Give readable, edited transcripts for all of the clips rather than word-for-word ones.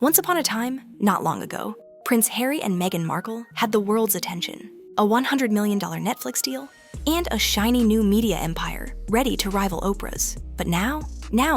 Once upon a time, not long ago, Prince Harry and Meghan Markle had the world's attention, a $100 million Netflix deal, and a shiny new media empire ready to rival Oprah's. But now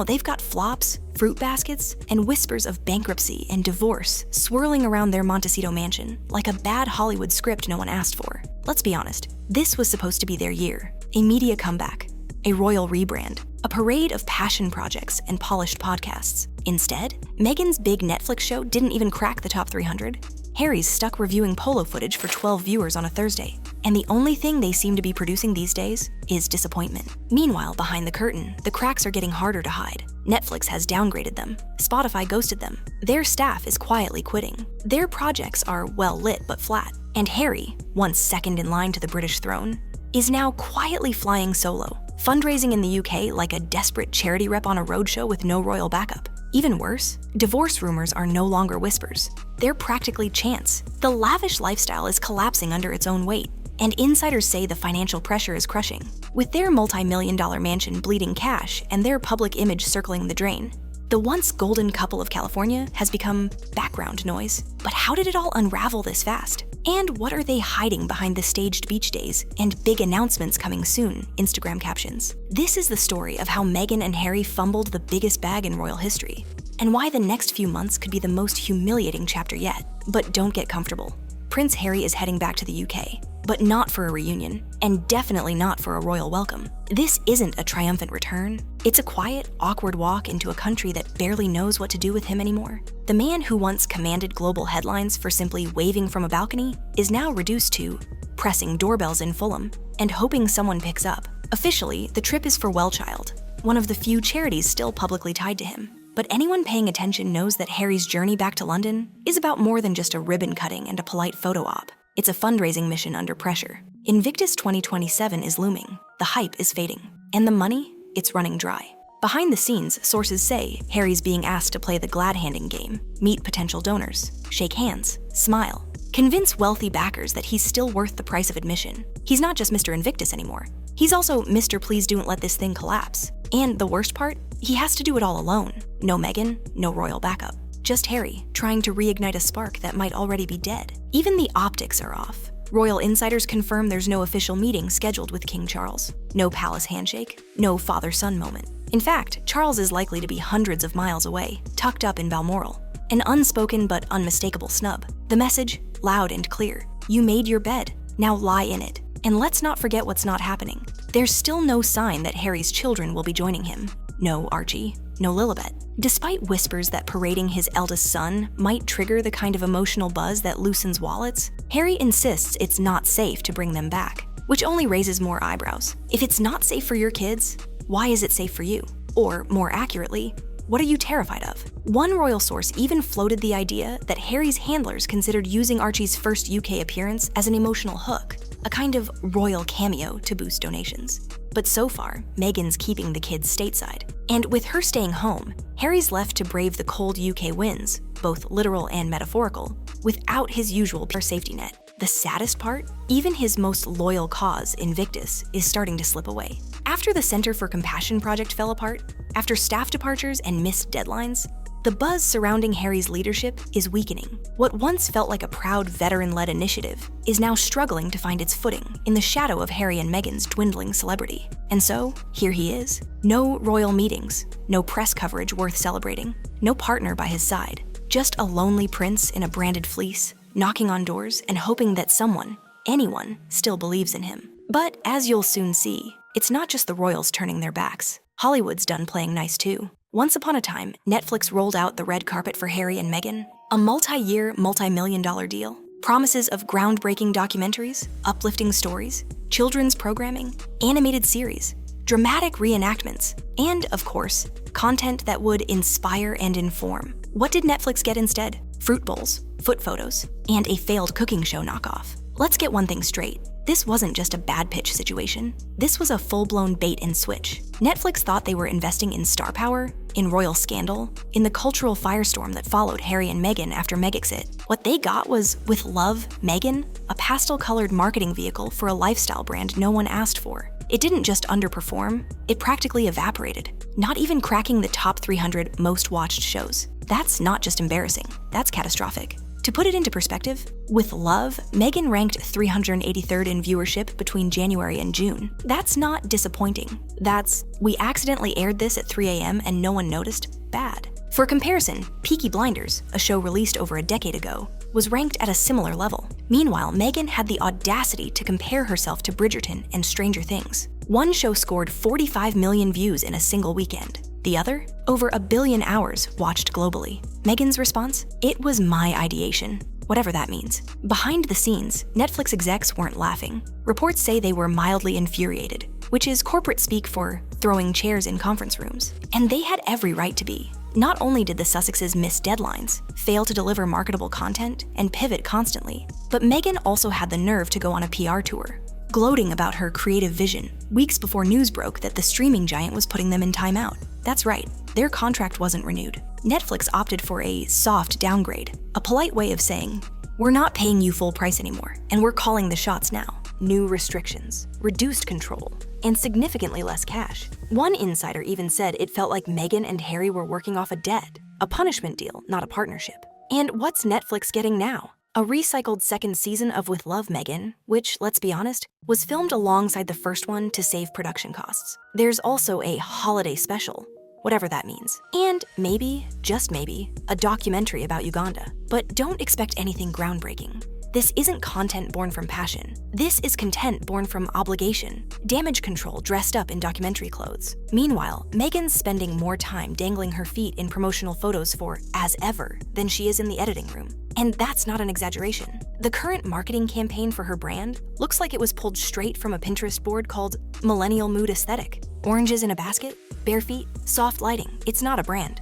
they've got flops, fruit baskets, and whispers of bankruptcy and divorce swirling around their Montecito mansion like a bad Hollywood script no one asked for. Let's be honest, this was supposed to be their year. A media comeback, a royal rebrand, a parade of passion projects and polished podcasts. Instead, Meghan's big Netflix show didn't even crack the top 300. Harry's stuck reviewing polo footage for 12 viewers on a Thursday, and the only thing they seem to be producing these days is disappointment. Meanwhile, behind the curtain, the cracks are getting harder to hide. Netflix has downgraded them. Spotify ghosted them. Their staff is quietly quitting. Their projects are well lit but flat. And Harry, once second in line to the British throne, is now quietly flying solo, fundraising in the UK like a desperate charity rep on a roadshow with no royal backup. Even worse, divorce rumors are no longer whispers. They're practically chants. The lavish lifestyle is collapsing under its own weight, and insiders say the financial pressure is crushing. With their multi-million-dollar mansion bleeding cash and their public image circling the drain, the once golden couple of California has become background noise. But how did it all unravel this fast? And what are they hiding behind the staged beach days and big announcements coming soon Instagram captions? This is the story of how Meghan and Harry fumbled the biggest bag in royal history, and why the next few months could be the most humiliating chapter yet. But don't get comfortable. Prince Harry is heading back to the UK, but not for a reunion, and definitely not for a royal welcome. This isn't a triumphant return. It's a quiet, awkward walk into a country that barely knows what to do with him anymore. The man who once commanded global headlines for simply waving from a balcony is now reduced to pressing doorbells in Fulham and hoping someone picks up. Officially, the trip is for Wellchild, one of the few charities still publicly tied to him. But anyone paying attention knows that Harry's journey back to London is about more than just a ribbon cutting and a polite photo op. It's a fundraising mission under pressure. Invictus 2027 is looming, the hype is fading, and the money, it's running dry. Behind the scenes, sources say Harry's being asked to play the glad-handing game, meet potential donors, shake hands, smile, convince wealthy backers that he's still worth the price of admission. He's not just Mr. Invictus anymore. He's also Mr. Please Don't Let This Thing Collapse. And the worst part? He has to do it all alone. No Meghan, no royal backup. Just Harry, trying to reignite a spark that might already be dead. Even the optics are off. Royal insiders confirm there's no official meeting scheduled with King Charles. No palace handshake, no father-son moment. In fact, Charles is likely to be hundreds of miles away, tucked up in Balmoral. An unspoken but unmistakable snub. The message, loud and clear. You made your bed, now lie in it. And let's not forget what's not happening. There's still no sign that Harry's children will be joining him. No Archie, no Lilibet. Despite whispers that parading his eldest son might trigger the kind of emotional buzz that loosens wallets, Harry insists it's not safe to bring them back, which only raises more eyebrows. If it's not safe for your kids, why is it safe for you? Or, more accurately, what are you terrified of? One royal source even floated the idea that Harry's handlers considered using Archie's first UK appearance as an emotional hook, a kind of royal cameo to boost donations. But so far, Meghan's keeping the kids stateside. And with her staying home, Harry's left to brave the cold UK winds, both literal and metaphorical, without his usual safety net. The saddest part? Even his most loyal cause, Invictus, is starting to slip away. After the Center for Compassion project fell apart, after staff departures and missed deadlines, the buzz surrounding Harry's leadership is weakening. What once felt like a proud veteran-led initiative is now struggling to find its footing in the shadow of Harry and Meghan's dwindling celebrity. And so, here he is. No royal meetings, no press coverage worth celebrating, no partner by his side, just a lonely prince in a branded fleece, knocking on doors and hoping that someone, anyone, still believes in him. But as you'll soon see, it's not just the royals turning their backs. Hollywood's done playing nice too. Once upon a time, Netflix rolled out the red carpet for Harry and Meghan, a multi-year, multi-million-dollar deal. Promises of groundbreaking documentaries, uplifting stories, children's programming, animated series, dramatic reenactments, and, of course, content that would inspire and inform. What did Netflix get instead? Fruit bowls, foot photos, and a failed cooking show knockoff. Let's get one thing straight. This wasn't just a bad pitch situation. This was a full-blown bait and switch. Netflix thought they were investing in star power, in royal scandal, in the cultural firestorm that followed Harry and Meghan after Megxit. What they got was, with Love, Meghan, a pastel-colored marketing vehicle for a lifestyle brand no one asked for. It didn't just underperform, it practically evaporated, not even cracking the top 300 most watched shows. That's not just embarrassing, that's catastrophic. To put it into perspective, with Love, Meghan ranked 383rd in viewership between January and June. That's not disappointing. That's, we accidentally aired this at 3 a.m. and no one noticed, bad. For comparison, Peaky Blinders, a show released over a decade ago, was ranked at a similar level. Meanwhile, Meghan had the audacity to compare herself to Bridgerton and Stranger Things. One show scored 45 million views in a single weekend. The other, over 1 billion hours watched globally. Meghan's response? It was my ideation, whatever that means. Behind the scenes, Netflix execs weren't laughing. Reports say they were mildly infuriated, which is corporate speak for throwing chairs in conference rooms. And they had every right to be. Not only did the Sussexes miss deadlines, fail to deliver marketable content, and pivot constantly, but Meghan also had the nerve to go on a PR tour, gloating about her creative vision weeks before news broke that the streaming giant was putting them in timeout. That's right, their contract wasn't renewed. Netflix opted for a soft downgrade, a polite way of saying, we're not paying you full price anymore, and we're calling the shots now. New restrictions, reduced control, and significantly less cash. One insider even said it felt like Meghan and Harry were working off a debt, a punishment deal, not a partnership. And what's Netflix getting now? A recycled second season of With Love, Meghan, which, let's be honest, was filmed alongside the first one to save production costs. There's also a holiday special, whatever that means. And maybe, just maybe, a documentary about Uganda. But don't expect anything groundbreaking. This isn't content born from passion. This is content born from obligation, damage control dressed up in documentary clothes. Meanwhile, Meghan's spending more time dangling her feet in promotional photos for As Ever than she is in the editing room. And that's not an exaggeration. The current marketing campaign for her brand looks like it was pulled straight from a Pinterest board called Millennial Mood Aesthetic. Oranges in a basket, bare feet, soft lighting. It's not a brand.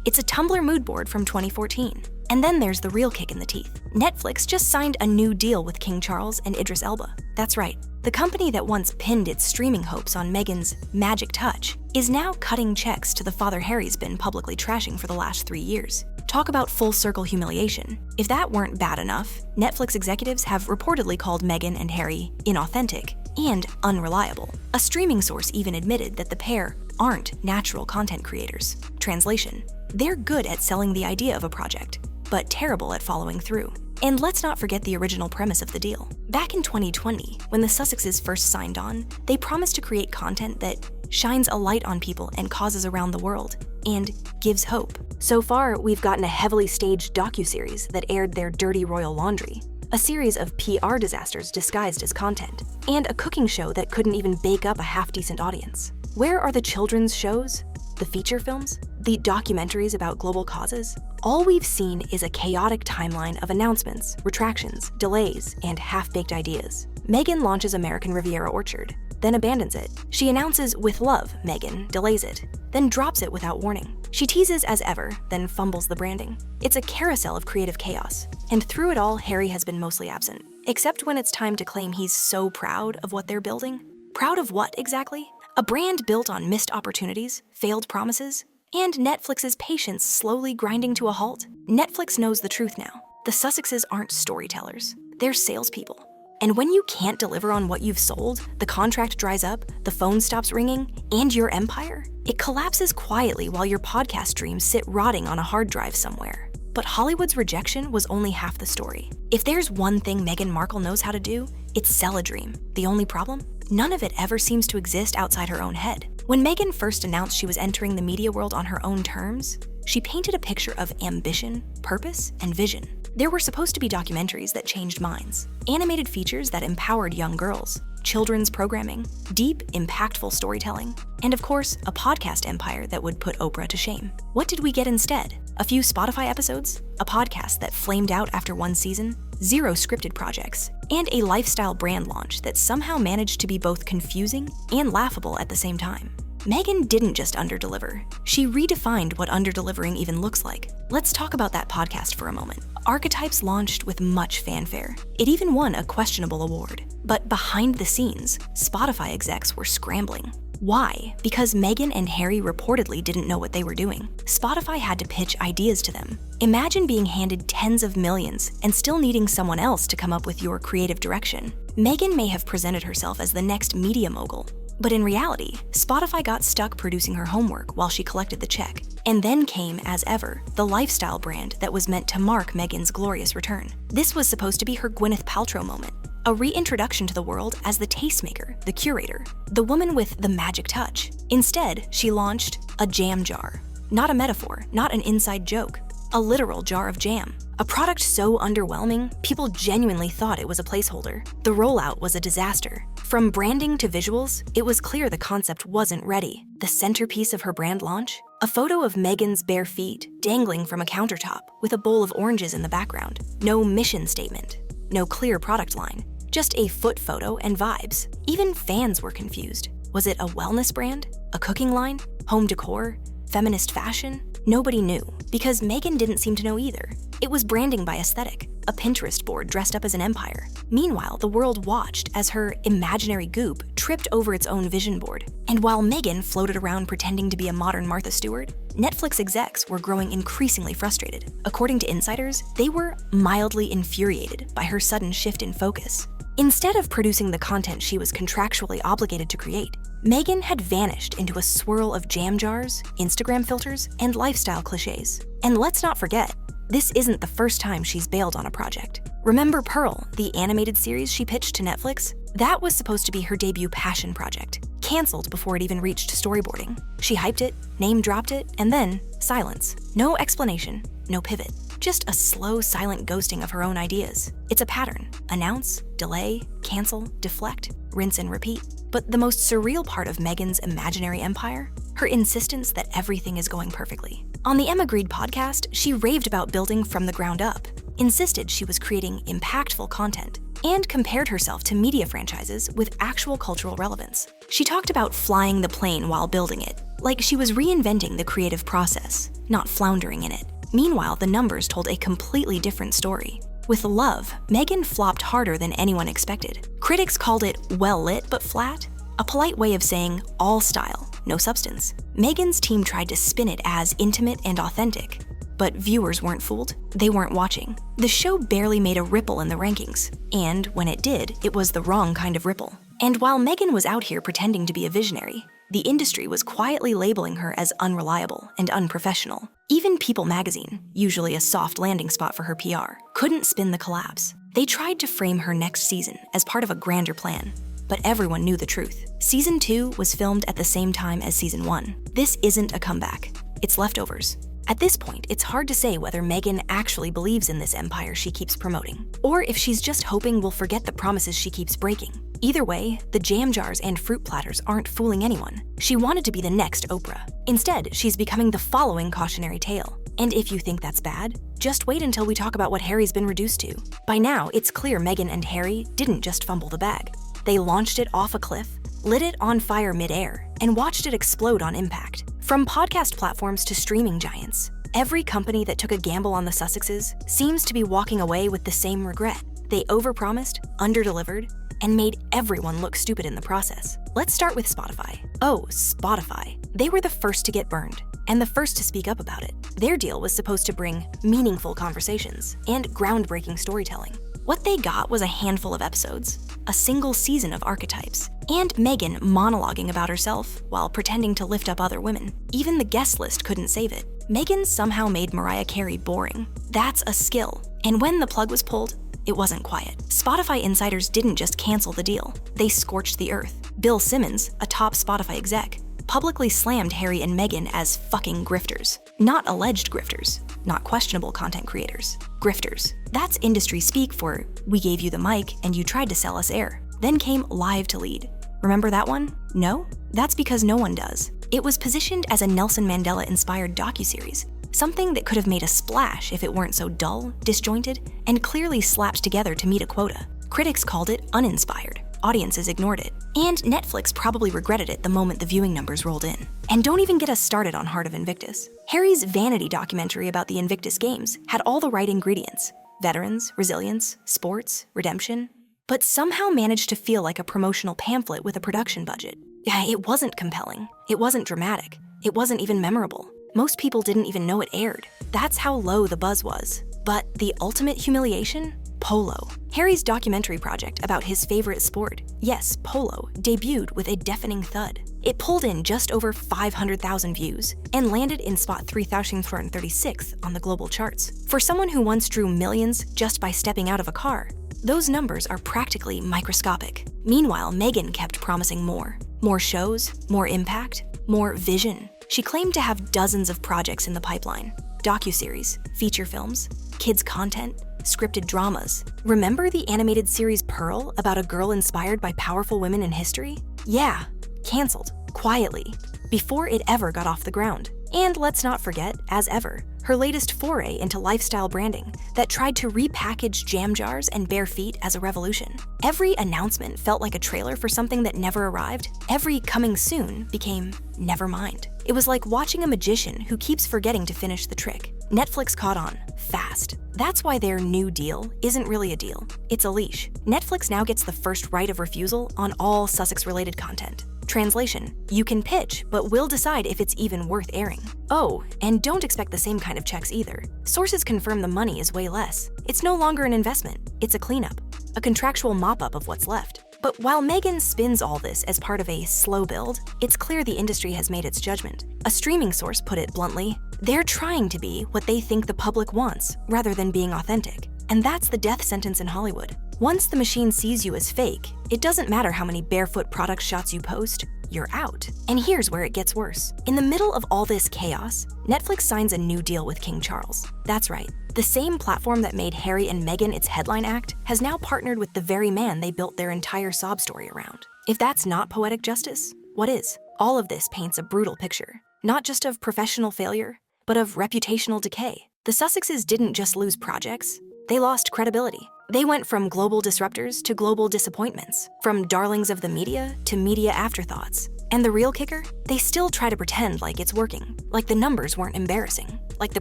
It's a Tumblr mood board from 2014. And then there's the real kick in the teeth. Netflix just signed a new deal with King Charles and Idris Elba. That's right, the company that once pinned its streaming hopes on Meghan's magic touch is now cutting checks to the father Harry's been publicly trashing for the last 3 years. Talk about full circle humiliation. If that weren't bad enough, Netflix executives have reportedly called Meghan and Harry inauthentic and unreliable. A streaming source even admitted that the pair aren't natural content creators. Translation: they're good at selling the idea of a project, but terrible at following through. And let's not forget the original premise of the deal. Back in 2020, when the Sussexes first signed on, they promised to create content that shines a light on people and causes around the world, and gives hope. So far, we've gotten a heavily staged docuseries that aired their dirty royal laundry, a series of PR disasters disguised as content, and a cooking show that couldn't even bake up a half-decent audience. Where are the children's shows? The feature films? The documentaries about global causes? All we've seen is a chaotic timeline of announcements, retractions, delays, and half-baked ideas. Meghan launches American Riviera Orchard, then abandons it. She announces With Love, Meghan, delays it, then drops it without warning. She teases As Ever, then fumbles the branding. It's a carousel of creative chaos. And through it all, Harry has been mostly absent, except when it's time to claim he's so proud of what they're building. Proud of what, exactly? A brand built on missed opportunities, failed promises, and Netflix's patience slowly grinding to a halt. Netflix knows the truth now. The Sussexes aren't storytellers. They're salespeople. And when you can't deliver on what you've sold, the contract dries up, the phone stops ringing, and your empire, it collapses quietly while your podcast dreams sit rotting on a hard drive somewhere. But Hollywood's rejection was only half the story. If there's one thing Meghan Markle knows how to do, it's sell a dream. The only problem? None of it ever seems to exist outside her own head. When Meghan first announced she was entering the media world on her own terms, she painted a picture of ambition, purpose, and vision. There were supposed to be documentaries that changed minds, animated features that empowered young girls, children's programming, deep, impactful storytelling, and of course, a podcast empire that would put Oprah to shame. What did we get instead? A few Spotify episodes, a podcast that flamed out after one season, 0 scripted projects, and a lifestyle brand launch that somehow managed to be both confusing and laughable at the same time. Meghan didn't just underdeliver. She redefined what underdelivering even looks like. Let's talk about that podcast for a moment. Archetypes launched with much fanfare. It even won a questionable award. But behind the scenes, Spotify execs were scrambling. Why? Because Meghan and Harry reportedly didn't know what they were doing. Spotify had to pitch ideas to them. Imagine being handed tens of millions and still needing someone else to come up with your creative direction. Meghan may have presented herself as the next media mogul, But in reality, Spotify got stuck producing her homework while she collected the check. And then came, as ever, the lifestyle brand that was meant to mark Meghan's glorious return. This was supposed to be her Gwyneth Paltrow moment, a reintroduction to the world as the tastemaker, the curator, the woman with the magic touch. Instead, she launched a jam jar. Not a metaphor, not an inside joke, a literal jar of jam. A product so underwhelming, people genuinely thought it was a placeholder. The rollout was a disaster. From branding to visuals, it was clear the concept wasn't ready. The centerpiece of her brand launch? A photo of Meghan's bare feet dangling from a countertop with a bowl of oranges in the background. No mission statement. No clear product line. Just a foot photo and vibes. Even fans were confused. Was it a wellness brand? A cooking line? Home decor? Feminist fashion? Nobody knew, because Meghan didn't seem to know either. It was branding by aesthetic, a Pinterest board dressed up as an empire. Meanwhile, the world watched as her imaginary goop tripped over its own vision board. And while Meghan floated around pretending to be a modern Martha Stewart, Netflix execs were growing increasingly frustrated. According to insiders, they were mildly infuriated by her sudden shift in focus. Instead of producing the content she was contractually obligated to create, Meghan had vanished into a swirl of jam jars, Instagram filters, and lifestyle cliches. And let's not forget, this isn't the first time she's bailed on a project. Remember Pearl, the animated series she pitched to Netflix? That was supposed to be her debut passion project, canceled before it even reached storyboarding. She hyped it, name-dropped it, and then silence. No explanation, no pivot. Just a slow, silent ghosting of her own ideas. It's a pattern. Announce, delay, cancel, deflect, rinse and repeat. But the most surreal part of Meghan's imaginary empire? Her insistence that everything is going perfectly. On the Emma Grede podcast, she raved about building from the ground up, insisted she was creating impactful content, and compared herself to media franchises with actual cultural relevance. She talked about flying the plane while building it, like she was reinventing the creative process, not floundering in it. Meanwhile, the numbers told a completely different story. With Love, Meghan flopped harder than anyone expected. Critics called it well-lit but flat, a polite way of saying all style, no substance. Meghan's team tried to spin it as intimate and authentic, but viewers weren't fooled. They weren't watching. The show barely made a ripple in the rankings, and when it did, it was the wrong kind of ripple. And while Meghan was out here pretending to be a visionary, the industry was quietly labeling her as unreliable and unprofessional. Even People magazine, usually a soft landing spot for her PR, couldn't spin the collapse. They tried to frame her next season as part of a grander plan, but everyone knew the truth. Season 2 was filmed at the same time as Season 1. This isn't a comeback. It's leftovers. At this point, it's hard to say whether Meghan actually believes in this empire she keeps promoting, or if she's just hoping we'll forget the promises she keeps breaking. Either way, the jam jars and fruit platters aren't fooling anyone. She wanted to be the next Oprah. Instead, she's becoming the following cautionary tale. And if you think that's bad, just wait until we talk about what Harry's been reduced to. By now, it's clear Meghan and Harry didn't just fumble the bag. They launched it off a cliff, lit it on fire mid-air, and watched it explode on impact. From podcast platforms to streaming giants, every company that took a gamble on the Sussexes seems to be walking away with the same regret. They overpromised, underdelivered, and made everyone look stupid in the process. Let's start with Spotify. Oh, Spotify. They were the first to get burned, and the first to speak up about it. Their deal was supposed to bring meaningful conversations and groundbreaking storytelling. What they got was a handful of episodes, a single season of archetypes, and Meghan monologuing about herself while pretending to lift up other women. Even the guest list couldn't save it. Meghan somehow made Mariah Carey boring. That's a skill. And when the plug was pulled, it wasn't quiet. Spotify insiders didn't just cancel the deal. They scorched the earth. Bill Simmons, a top Spotify exec, publicly slammed Harry and Meghan as fucking grifters. Not alleged grifters, not questionable content creators. Grifters. That's industry speak for, we gave you the mic and you tried to sell us air. Then came Live to Lead. Remember that one? No? That's because no one does. It was positioned as a Nelson Mandela-inspired docuseries, something that could have made a splash if it weren't so dull, disjointed, and clearly slapped together to meet a quota. Critics called it uninspired. Audiences ignored it. And Netflix probably regretted it the moment the viewing numbers rolled in. And don't even get us started on Heart of Invictus. Harry's vanity documentary about the Invictus Games had all the right ingredients: veterans, resilience, sports, redemption, but somehow managed to feel like a promotional pamphlet with a production budget. It wasn't compelling. It wasn't dramatic. It wasn't even memorable. Most people didn't even know it aired. That's how low the buzz was. But the ultimate humiliation? Polo. Harry's documentary project about his favorite sport, yes, polo, debuted with a deafening thud. It pulled in just over 500,000 views and landed in spot 3,436 on the global charts. For someone who once drew millions just by stepping out of a car, those numbers are practically microscopic. Meanwhile, Meghan kept promising more. More shows, more impact, more vision. She claimed to have dozens of projects in the pipeline. Docuseries, feature films, kids' content, scripted dramas. Remember the animated series Pearl about a girl inspired by powerful women in history? Yeah, canceled, quietly, before it ever got off the ground. And let's not forget, as ever, her latest foray into lifestyle branding that tried to repackage jam jars and bare feet as a revolution. Every announcement felt like a trailer for something that never arrived. Every coming soon became never mind. It was like watching a magician who keeps forgetting to finish the trick. Netflix caught on, fast. That's why their new deal isn't really a deal, it's a leash. Netflix now gets the first right of refusal on all Sussex-related content. Translation, you can pitch, but we'll decide if it's even worth airing. Oh, and don't expect the same kind of checks either. Sources confirm the money is way less. It's no longer an investment, it's a cleanup, a contractual mop-up of what's left. But while Meghan spins all this as part of a slow build, it's clear the industry has made its judgment. A streaming source put it bluntly, they're trying to be what they think the public wants, rather than being authentic. And that's the death sentence in Hollywood. Once the machine sees you as fake, it doesn't matter how many barefoot product shots you post, you're out. And here's where it gets worse. In the middle of all this chaos, Netflix signs a new deal with King Charles. That's right. The same platform that made Harry and Meghan its headline act has now partnered with the very man they built their entire sob story around. If that's not poetic justice, what is? All of this paints a brutal picture, not just of professional failure, but of reputational decay. The Sussexes didn't just lose projects, they lost credibility. They went from global disruptors to global disappointments, from darlings of the media to media afterthoughts. And the real kicker? They still try to pretend like it's working, like the numbers weren't embarrassing, like the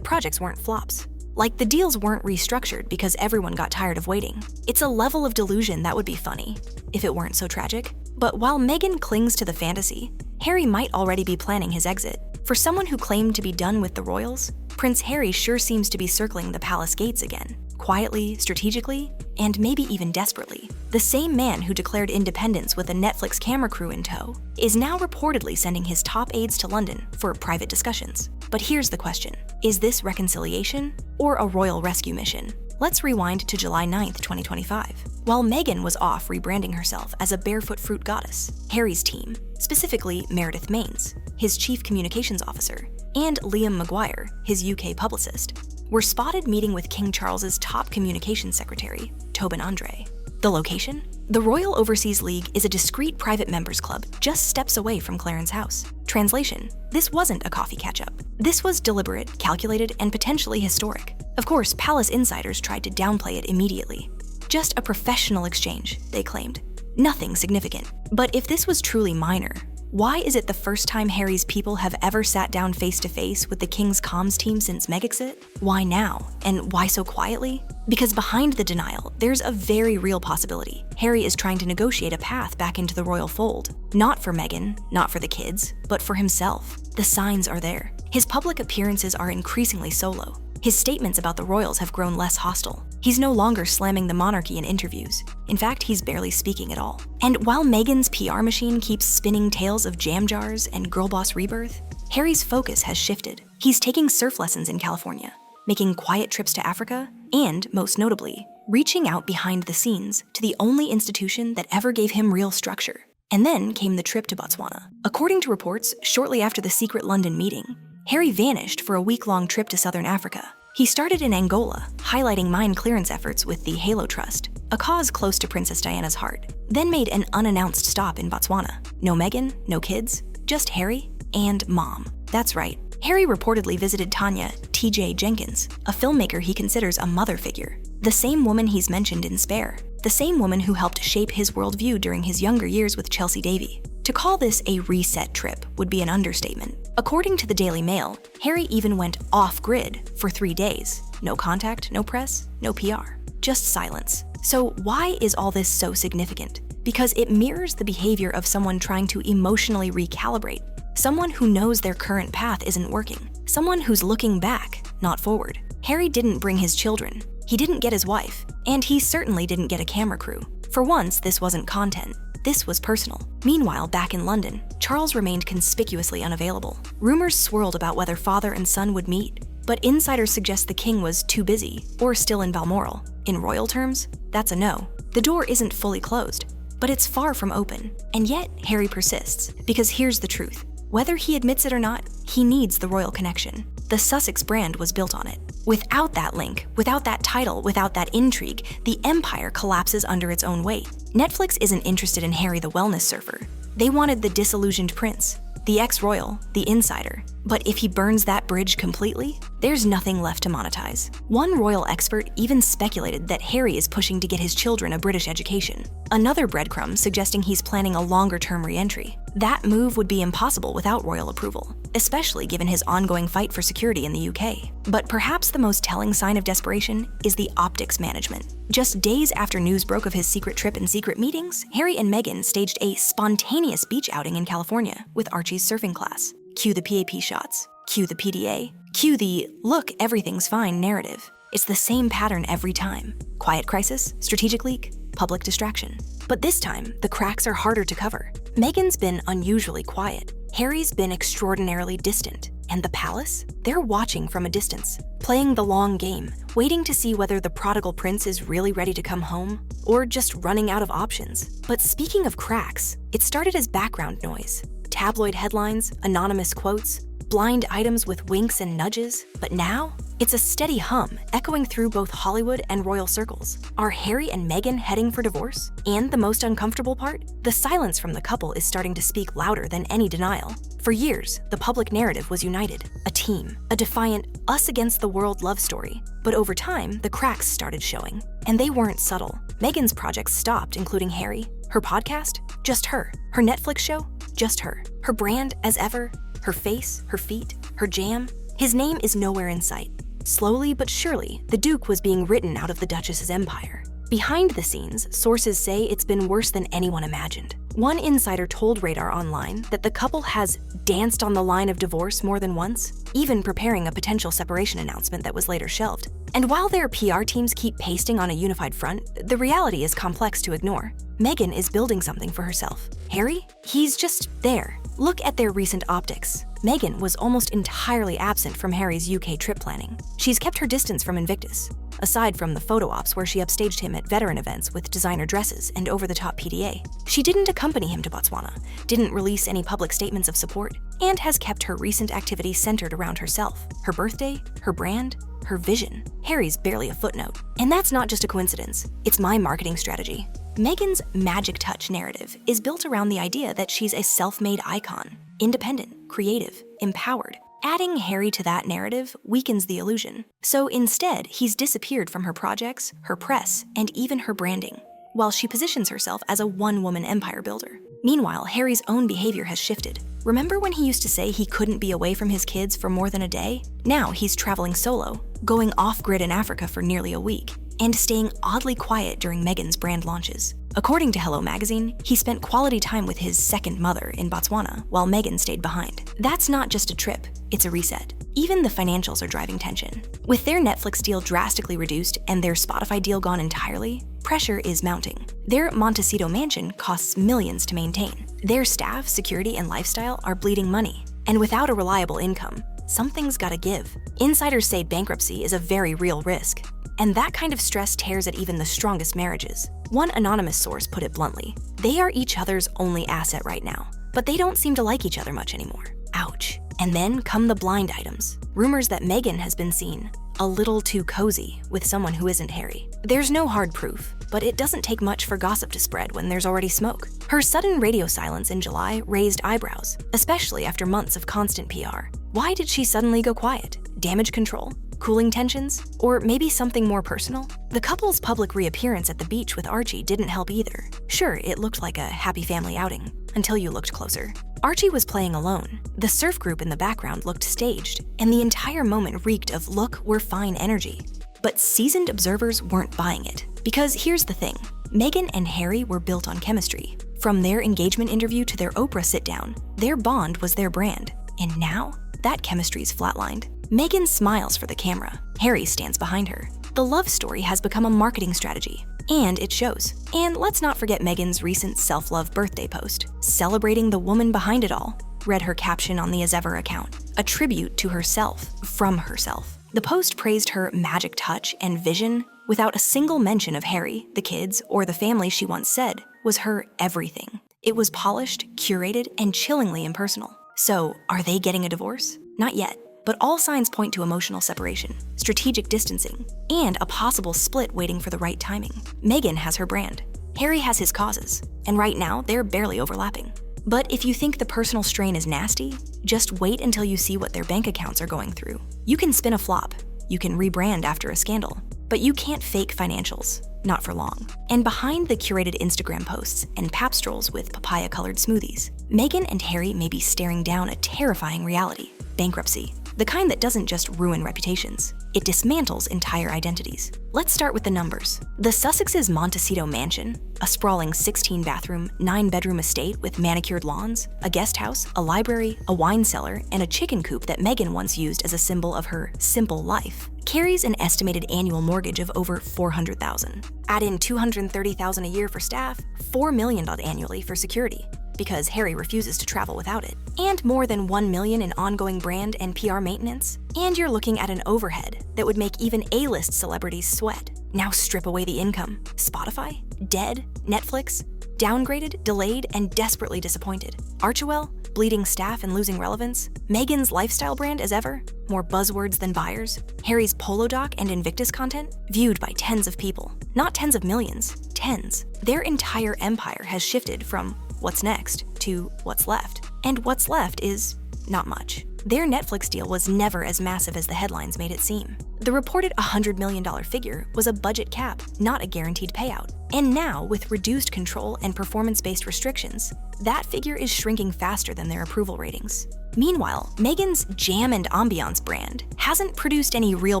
projects weren't flops, like the deals weren't restructured because everyone got tired of waiting. It's a level of delusion that would be funny, if it weren't so tragic. But while Meghan clings to the fantasy, Harry might already be planning his exit. For someone who claimed to be done with the royals, Prince Harry sure seems to be circling the palace gates again. Quietly, strategically, and maybe even desperately. The same man who declared independence with a Netflix camera crew in tow is now reportedly sending his top aides to London for private discussions. But here's the question. Is this reconciliation or a royal rescue mission? Let's rewind to July 9th, 2025. While Meghan was off rebranding herself as a barefoot fruit goddess, Harry's team, specifically Meredith Maines, his chief communications officer, and Liam Maguire, his UK publicist, were spotted meeting with King Charles's top communications secretary, Tobin Andre. The location? The Royal Overseas League is a discreet private members club just steps away from Clarence House. Translation, this wasn't a coffee catch-up. This was deliberate, calculated, and potentially historic. Of course, palace insiders tried to downplay it immediately. Just a professional exchange, they claimed. Nothing significant. But if this was truly minor, why is it the first time Harry's people have ever sat down face-to-face with the King's comms team since Megxit? Why now? And why so quietly? Because behind the denial, there's a very real possibility. Harry is trying to negotiate a path back into the royal fold. Not for Meghan, not for the kids, but for himself. The signs are there. His public appearances are increasingly solo. His statements about the royals have grown less hostile. He's no longer slamming the monarchy in interviews. In fact, he's barely speaking at all. And while Meghan's PR machine keeps spinning tales of jam jars and girl boss rebirth, Harry's focus has shifted. He's taking surf lessons in California, making quiet trips to Africa, and, most notably, reaching out behind the scenes to the only institution that ever gave him real structure. And then came the trip to Botswana. According to reports, shortly after the secret London meeting, Harry vanished for a week-long trip to southern Africa. He started in Angola, highlighting mine clearance efforts with the Halo Trust, a cause close to Princess Diana's heart, then made an unannounced stop in Botswana. No Meghan, no kids, just Harry and Mom. That's right, Harry reportedly visited Tanya T.J. Jenkins, a filmmaker he considers a mother figure, the same woman he's mentioned in Spare, the same woman who helped shape his worldview during his younger years with Chelsea Davy. To call this a reset trip would be an understatement. According to the Daily Mail, Harry even went off-grid for 3 days. No contact, no press, no PR, just silence. So why is all this so significant? Because it mirrors the behavior of someone trying to emotionally recalibrate, someone who knows their current path isn't working, someone who's looking back, not forward. Harry didn't bring his children. He didn't get his wife, and he certainly didn't get a camera crew. For once, this wasn't content. This was personal. Meanwhile, back in London, Charles remained conspicuously unavailable. Rumors swirled about whether father and son would meet, but insiders suggest the king was too busy or still in Balmoral. In royal terms, that's a no. The door isn't fully closed, but it's far from open. And yet, Harry persists, because here's the truth. Whether he admits it or not, he needs the royal connection. The Sussex brand was built on it. Without that link, without that title, without that intrigue, the empire collapses under its own weight. Netflix isn't interested in Harry the wellness surfer. They wanted the disillusioned prince, the ex-royal, the insider. But if he burns that bridge completely, there's nothing left to monetize. One royal expert even speculated that Harry is pushing to get his children a British education. Another breadcrumb suggesting he's planning a longer-term re-entry. That move would be impossible without royal approval, especially given his ongoing fight for security in the UK. But perhaps the most telling sign of desperation is the optics management. Just days after news broke of his secret trip and secret meetings, Harry and Meghan staged a spontaneous beach outing in California with Archie's surfing class. Cue the PAP shots, cue the PDA, cue the "look, everything's fine" narrative. It's the same pattern every time. Quiet crisis, strategic leak, public distraction. But this time, the cracks are harder to cover. Meghan's been unusually quiet. Harry's been extraordinarily distant. And the palace? They're watching from a distance, playing the long game, waiting to see whether the prodigal prince is really ready to come home, or just running out of options. But speaking of cracks, it started as background noise. Tabloid headlines, anonymous quotes, blind items with winks and nudges. But now, it's a steady hum echoing through both Hollywood and royal circles. Are Harry and Meghan heading for divorce? And the most uncomfortable part? The silence from the couple is starting to speak louder than any denial. For years, the public narrative was united, a team, a defiant us-against-the-world love story. But over time, the cracks started showing. And they weren't subtle. Meghan's projects stopped, including Harry. Her podcast? Just her. Her Netflix show? Just her. Her brand, as ever. Her face, her feet, her jam. His name is nowhere in sight. Slowly but surely, the Duke was being written out of the Duchess's empire. Behind the scenes, sources say it's been worse than anyone imagined. One insider told Radar Online that the couple has danced on the line of divorce more than once, even preparing a potential separation announcement that was later shelved. And while their PR teams keep pasting on a unified front, the reality is complex to ignore. Meghan is building something for herself. Harry? He's just there. Look at their recent optics. Meghan was almost entirely absent from Harry's UK trip planning. She's kept her distance from Invictus, aside from the photo ops where she upstaged him at veteran events with designer dresses and over-the-top PDA. She didn't accompany him to Botswana, didn't release any public statements of support, and has kept her recent activity centered around herself, her birthday, her brand, her vision. Harry's barely a footnote. And that's not just a coincidence. It's my marketing strategy. Meghan's magic touch narrative is built around the idea that she's a self-made icon, independent, creative, empowered. Adding Harry to that narrative weakens the illusion. So instead, he's disappeared from her projects, her press, and even her branding, while she positions herself as a one-woman empire builder. Meanwhile, Harry's own behavior has shifted. Remember when he used to say he couldn't be away from his kids for more than a day? Now he's traveling solo, going off-grid in Africa for nearly a week, and staying oddly quiet during Meghan's brand launches. According to Hello Magazine, he spent quality time with his second mother in Botswana while Meghan stayed behind. That's not just a trip, it's a reset. Even the financials are driving tension. With their Netflix deal drastically reduced and their Spotify deal gone entirely, pressure is mounting. Their Montecito mansion costs millions to maintain. Their staff, security, and lifestyle are bleeding money. And without a reliable income, something's gotta give. Insiders say bankruptcy is a very real risk. And that kind of stress tears at even the strongest marriages. One anonymous source put it bluntly: they are each other's only asset right now, but they don't seem to like each other much anymore. Ouch. And then come the blind items. Rumors that Meghan has been seen a little too cozy with someone who isn't Harry. There's no hard proof, but it doesn't take much for gossip to spread when there's already smoke. Her sudden radio silence in July raised eyebrows, especially after months of constant PR. Why did she suddenly go quiet? Damage control? Cooling tensions? Or maybe something more personal? The couple's public reappearance at the beach with Archie didn't help either. Sure, it looked like a happy family outing, until you looked closer. Archie was playing alone. The surf group in the background looked staged, and the entire moment reeked of "look, we're fine" energy. But seasoned observers weren't buying it. Because here's the thing, Meghan and Harry were built on chemistry. From their engagement interview to their Oprah sit-down, their bond was their brand. And now, that chemistry's flatlined. Meghan smiles for the camera. Harry stands behind her. The love story has become a marketing strategy, and it shows. And let's not forget Meghan's recent self-love birthday post, celebrating the woman behind it all. Read her caption on the As Ever account, a tribute to herself from herself. The post praised her magic touch and vision without a single mention of Harry, the kids, or the family she once said was her everything. It was polished, curated, and chillingly impersonal. So, are they getting a divorce? Not yet, but all signs point to emotional separation, strategic distancing, and a possible split waiting for the right timing. Meghan has her brand. Harry has his causes, and right now they're barely overlapping. But if you think the personal strain is nasty, just wait until you see what their bank accounts are going through. You can spin a flop, you can rebrand after a scandal, but you can't fake financials, not for long. And behind the curated Instagram posts and pap strolls with papaya-colored smoothies, Meghan and Harry may be staring down a terrifying reality: bankruptcy. The kind that doesn't just ruin reputations, it dismantles entire identities. Let's start with the numbers. The Sussex's Montecito mansion, a sprawling 16-bathroom, 9-bedroom estate with manicured lawns, a guest house, a library, a wine cellar, and a chicken coop that Meghan once used as a symbol of her simple life, carries an estimated annual mortgage of over $400,000. Add in $230,000 a year for staff, $4 million annually for security, because Harry refuses to travel without it, and more than $1 million in ongoing brand and PR maintenance, and you're looking at an overhead that would make even A-list celebrities sweat. Now strip away the income. Spotify? Dead? Netflix? Downgraded, delayed, and desperately disappointed. Archie? Bleeding staff and losing relevance. Meghan's lifestyle brand as ever? More buzzwords than buyers. Harry's Polo doc and Invictus content? Viewed by tens of people. Not tens of millions, tens. Their entire empire has shifted from what's next to what's left. And what's left is not much. Their Netflix deal was never as massive as the headlines made it seem. The reported $100 million figure was a budget cap, not a guaranteed payout. And now, with reduced control and performance-based restrictions, that figure is shrinking faster than their approval ratings. Meanwhile, Meghan's Jam and Ambiance brand hasn't produced any real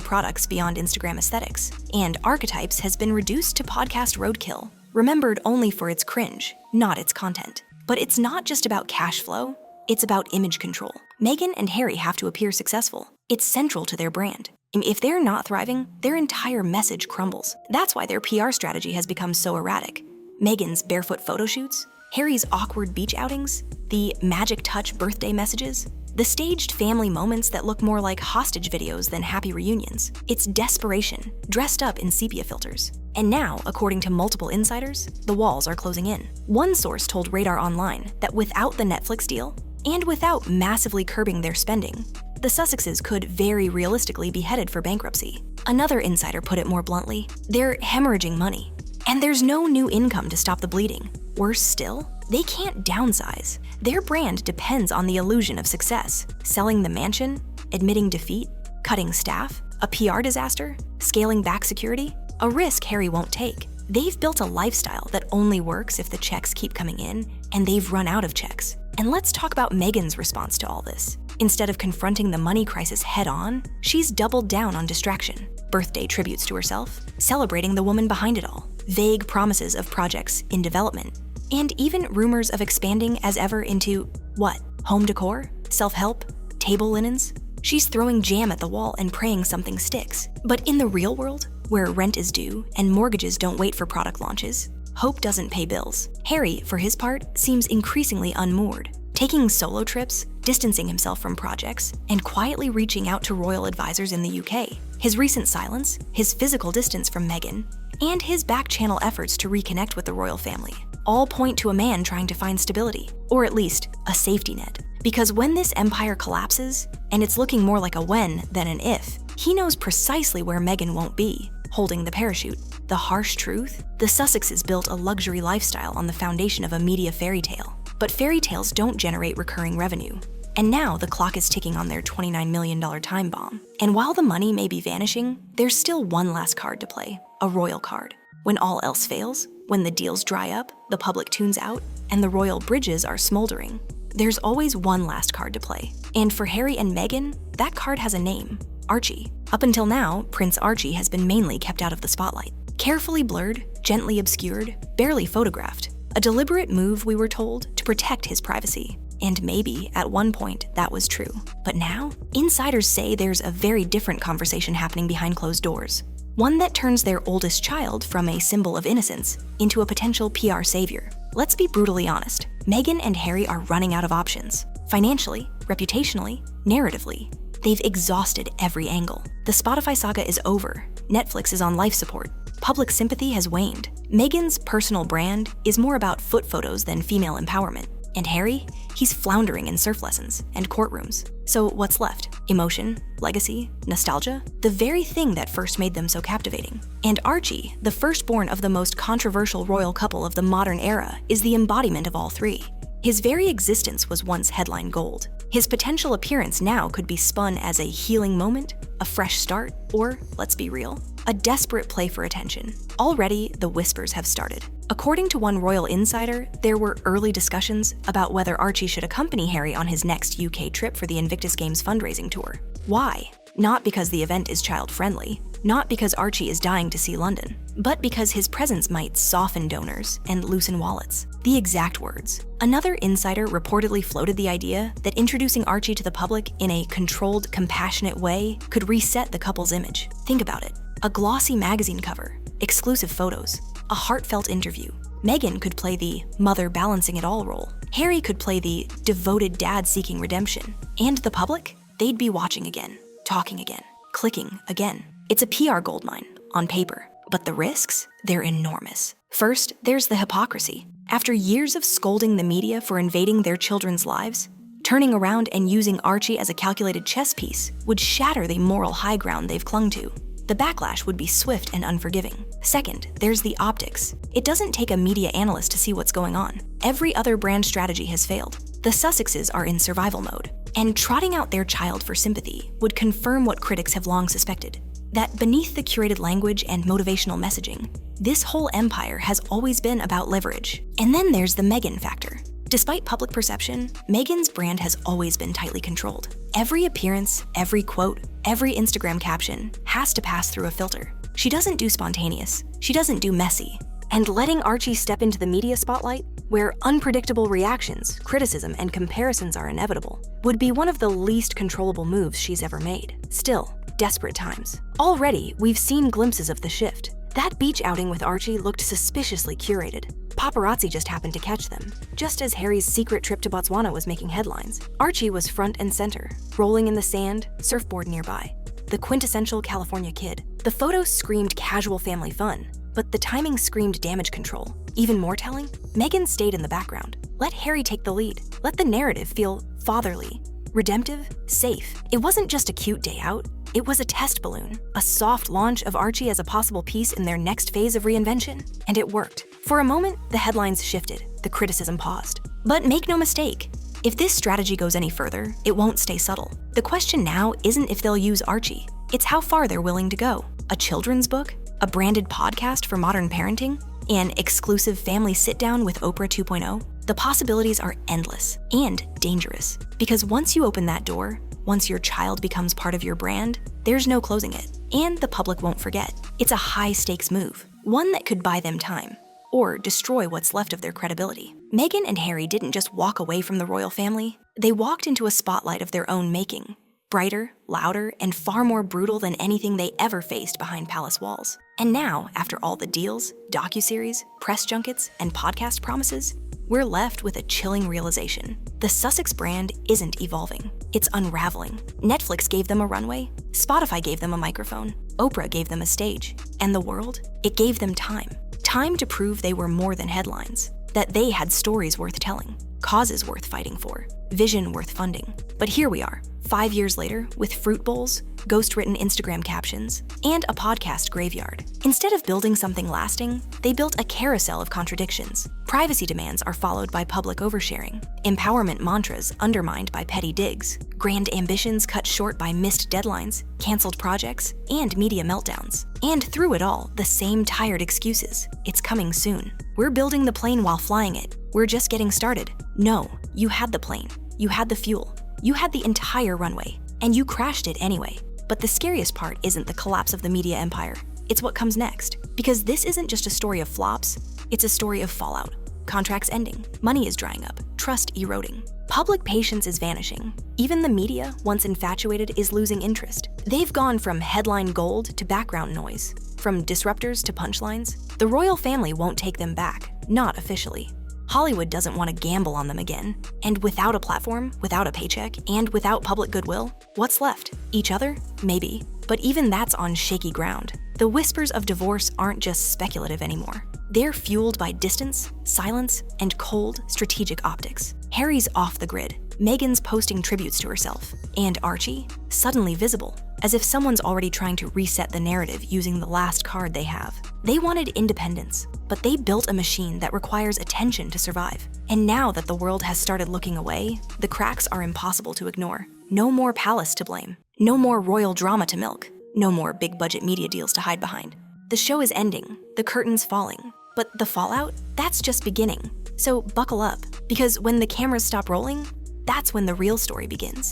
products beyond Instagram aesthetics, and Archetypes has been reduced to podcast roadkill, remembered only for its cringe, not its content. But it's not just about cash flow, it's about image control. Meghan and Harry have to appear successful. It's central to their brand. And if they're not thriving, their entire message crumbles. That's why their PR strategy has become so erratic. Meghan's barefoot photo shoots, Harry's awkward beach outings, the magic touch birthday messages, the staged family moments that look more like hostage videos than happy reunions. It's desperation, dressed up in sepia filters. And now, according to multiple insiders, the walls are closing in. One source told Radar Online that without the Netflix deal, and without massively curbing their spending, the Sussexes could very realistically be headed for bankruptcy. Another insider put it more bluntly: they're hemorrhaging money. And there's no new income to stop the bleeding. Worse still, they can't downsize. Their brand depends on the illusion of success. Selling the mansion, admitting defeat, cutting staff, a PR disaster, scaling back security, a risk Harry won't take. They've built a lifestyle that only works if the checks keep coming in, and they've run out of checks. And let's talk about Meghan's response to all this. Instead of confronting the money crisis head-on, she's doubled down on distraction. Birthday tributes to herself, celebrating the woman behind it all, vague promises of projects in development, and even rumors of expanding as ever into, what, home decor, self-help, table linens? She's throwing jam at the wall and praying something sticks. But in the real world, where rent is due and mortgages don't wait for product launches, hope doesn't pay bills. Harry, for his part, seems increasingly unmoored, taking solo trips, distancing himself from projects, and quietly reaching out to royal advisors in the UK. His recent silence, his physical distance from Meghan, and his back-channel efforts to reconnect with the royal family all point to a man trying to find stability, or at least a safety net. Because when this empire collapses, and it's looking more like a when than an if, he knows precisely where Meghan won't be, holding the parachute. The harsh truth? The Sussexes built a luxury lifestyle on the foundation of a media fairy tale. But fairy tales don't generate recurring revenue. And now the clock is ticking on their $29 million time bomb. And while the money may be vanishing, there's still one last card to play, a royal card. When all else fails, when the deals dry up, the public tunes out, and the royal bridges are smoldering, there's always one last card to play. And for Harry and Meghan, that card has a name: Archie. Up until now, Prince Archie has been mainly kept out of the spotlight. Carefully blurred, gently obscured, barely photographed. A deliberate move, we were told, to protect his privacy. And maybe, at one point, that was true. But now, insiders say there's a very different conversation happening behind closed doors. one that turns their oldest child from a symbol of innocence into a potential PR savior. Let's be brutally honest, Meghan and Harry are running out of options. Financially, reputationally, narratively. They've exhausted every angle. The Spotify saga is over. Netflix is on life support. Public sympathy has waned. Meghan's personal brand is more about foot photos than female empowerment. And Harry, he's floundering in surf lessons and courtrooms. So what's left? Emotion, legacy, nostalgia? The very thing that first made them so captivating. And Archie, the firstborn of the most controversial royal couple of the modern era, is the embodiment of all three. His very existence was once headline gold. His potential appearance now could be spun as a healing moment, a fresh start, or, let's be real, a desperate play for attention. Already, the whispers have started. According to one royal insider, there were early discussions about whether Archie should accompany Harry on his next UK trip for the Invictus Games fundraising tour. Why? Not because the event is child-friendly, not because Archie is dying to see London, but because his presence might soften donors and loosen wallets. The exact words. Another insider reportedly floated the idea that introducing Archie to the public in a controlled, compassionate way could reset the couple's image. Think about it. A glossy magazine cover, exclusive photos, a heartfelt interview. Meghan could play the mother balancing it all role. Harry could play the devoted dad seeking redemption. And the public? They'd be watching again, talking again, clicking again. It's a PR goldmine, on paper. But the risks? They're enormous. First, there's the hypocrisy. After years of scolding the media for invading their children's lives, turning around and using Archie as a calculated chess piece would shatter the moral high ground they've clung to. The backlash would be swift and unforgiving. Second, there's the optics. It doesn't take a media analyst to see what's going on. Every other brand strategy has failed. The Sussexes are in survival mode, and trotting out their child for sympathy would confirm what critics have long suspected, that beneath the curated language and motivational messaging, this whole empire has always been about leverage. And then there's the Meghan factor. Despite public perception, Meghan's brand has always been tightly controlled. Every appearance, every quote, every Instagram caption has to pass through a filter. She doesn't do spontaneous, she doesn't do messy. And letting Archie step into the media spotlight, where unpredictable reactions, criticism, and comparisons are inevitable, would be one of the least controllable moves she's ever made. Still, desperate times. Already, we've seen glimpses of the shift. That beach outing with Archie looked suspiciously curated. Paparazzi just happened to catch them, just as Harry's secret trip to Botswana was making headlines. Archie was front and center, rolling in the sand, surfboard nearby. The quintessential California kid. The photos screamed casual family fun, but the timing screamed damage control. Even more telling, Meghan stayed in the background. Let Harry take the lead. Let the narrative feel fatherly, redemptive, safe. It wasn't just a cute day out. It was a test balloon, a soft launch of Archie as a possible piece in their next phase of reinvention, and it worked. For a moment, the headlines shifted, the criticism paused. But make no mistake, if this strategy goes any further, it won't stay subtle. The question now isn't if they'll use Archie, it's how far they're willing to go. A children's book? A branded podcast for modern parenting? An exclusive family sit-down with Oprah 2.0? The possibilities are endless and dangerous, because once you open that door, once your child becomes part of your brand, there's no closing it. And the public won't forget. It's a high-stakes move, one that could buy them time, or destroy what's left of their credibility. Meghan and Harry didn't just walk away from the royal family, they walked into a spotlight of their own making. Brighter, louder, and far more brutal than anything they ever faced behind palace walls. And now, after all the deals, docuseries, press junkets, and podcast promises, we're left with a chilling realization. The Sussex brand isn't evolving, it's unraveling. Netflix gave them a runway, Spotify gave them a microphone, Oprah gave them a stage, and the world, it gave them time. Time to prove they were more than headlines, that they had stories worth telling, causes worth fighting for, vision worth funding. But here we are, 5 years later, with fruit bowls, ghost-written Instagram captions, and a podcast graveyard. Instead of building something lasting, they built a carousel of contradictions. Privacy demands are followed by public oversharing, empowerment mantras undermined by petty digs, grand ambitions cut short by missed deadlines, canceled projects, and media meltdowns. And through it all, the same tired excuses. It's coming soon. We're building the plane while flying it. We're just getting started. No, you had the plane. You had the fuel. You had the entire runway, and you crashed it anyway. But the scariest part isn't the collapse of the media empire. It's what comes next. Because this isn't just a story of flops, it's a story of fallout. Contracts ending, money is drying up, trust eroding. Public patience is vanishing. Even the media, once infatuated, is losing interest. They've gone from headline gold to background noise, from disruptors to punchlines. The royal family won't take them back, not officially. Hollywood doesn't want to gamble on them again. And without a platform, without a paycheck, and without public goodwill, what's left? Each other? Maybe. But even that's on shaky ground. The whispers of divorce aren't just speculative anymore. They're fueled by distance, silence, and cold, strategic optics. Harry's off the grid. Meghan's posting tributes to herself. And Archie? Suddenly visible, as if someone's already trying to reset the narrative using the last card they have. They wanted independence, but they built a machine that requires attention to survive. And now that the world has started looking away, the cracks are impossible to ignore. No more palace to blame. No more royal drama to milk. No more big-budget media deals to hide behind. The show is ending, the curtain's falling. But the fallout? That's just beginning. So buckle up, because when the cameras stop rolling, that's when the real story begins.